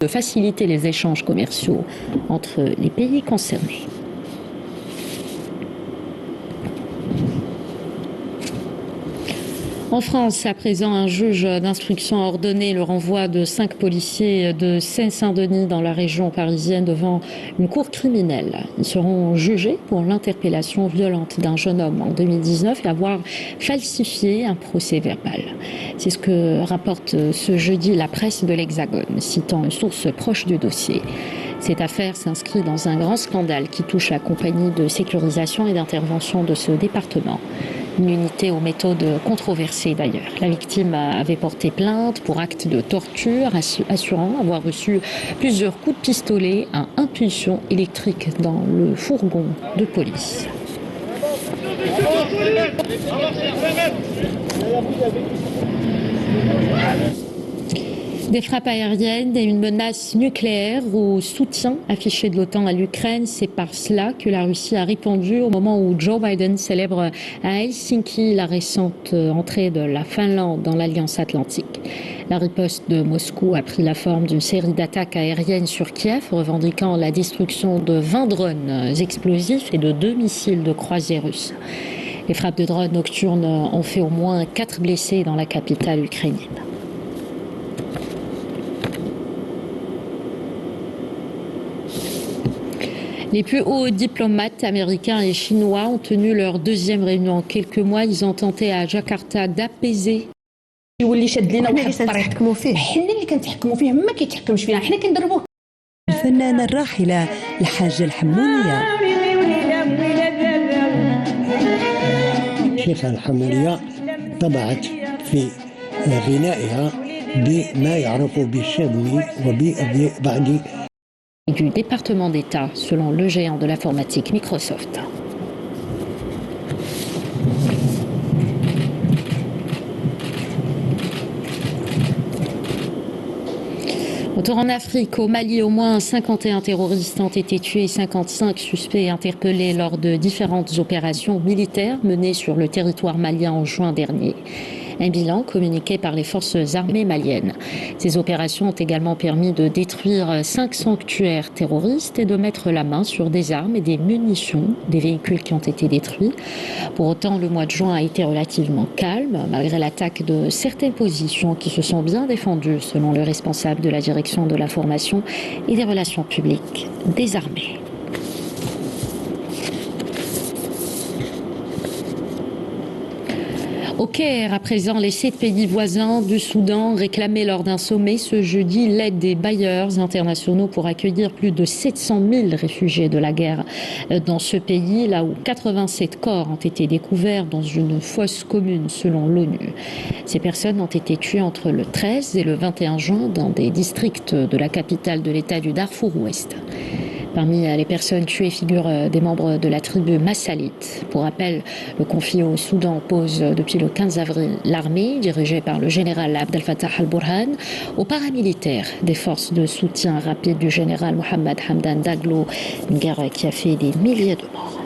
de faciliter les échanges commerciaux entre les pays concernés. En France, à présent, un juge d'instruction a ordonné le renvoi de 5 policiers de Seine-Saint-Denis dans la région parisienne devant une cour criminelle. Ils seront jugés pour l'interpellation violente d'un jeune homme en 2019 et avoir falsifié un procès-verbal. C'est ce que rapporte ce jeudi la presse de l'Hexagone, citant une source proche du dossier. Cette affaire s'inscrit dans un grand scandale qui touche la compagnie de sécurisation et d'intervention de ce département. Une unité aux méthodes controversées d'ailleurs. La victime avait porté plainte pour acte de torture, assurant avoir reçu plusieurs coups de pistolet à impulsion électrique dans le fourgon de police. Des frappes aériennes et une menace nucléaire au soutien affiché de l'OTAN à l'Ukraine, c'est par cela que la Russie a répondu au moment où Joe Biden célèbre à Helsinki la récente entrée de la Finlande dans l'Alliance Atlantique. La riposte de Moscou a pris la forme d'une série d'attaques aériennes sur Kiev, revendiquant la destruction de 20 drones explosifs et de 2 missiles de croisière russes. Les frappes de drones nocturnes ont fait au moins 4 blessés dans la capitale ukrainienne. Les plus hauts diplomates américains et chinois ont tenu leur deuxième réunion en quelques mois. Ils ont tenté à Jakarta d'apaiser. يولي شاد لنا واحد الطريق حنا اللي كنتحكموا فيه ما كيتحكمش فينا حنا كندربوه. الفنانة الراحلة الحاجة الحمولية. الشيخة الحمولية طبعت في غنائها بما يعرف بالشاذلي وببعض du département d'État, selon le géant de l'informatique Microsoft. Retour en Afrique, au Mali, au moins 51 terroristes ont été tués et 55 suspects interpellés lors de différentes opérations militaires menées sur le territoire malien en juin dernier. Un bilan communiqué par les forces armées maliennes. Ces opérations ont également permis de détruire 5 sanctuaires terroristes et de mettre la main sur des armes et des munitions, des véhicules qui ont été détruits. Pour autant, le mois de juin a été relativement calme, malgré l'attaque de certaines positions qui se sont bien défendues, selon le responsable de la direction de l'information et des relations publiques des armées. Au Caire, à présent, les 7 pays voisins du Soudan réclamaient lors d'un sommet ce jeudi l'aide des bailleurs internationaux pour accueillir plus de 700 000 réfugiés de la guerre dans ce pays, là où 87 corps ont été découverts dans une fosse commune selon l'ONU. Ces personnes ont été tuées entre le 13 et le 21 juin dans des districts de la capitale de l'État du Darfour Ouest. Parmi les personnes tuées figurent des membres de la tribu Massalite. Pour rappel, le conflit au Soudan oppose depuis le 15 avril l'armée, dirigée par le général Abdel Fattah al-Burhan, aux paramilitaires des forces de soutien rapide du général Mohamed Hamdan Daglo, une guerre qui a fait des milliers de morts.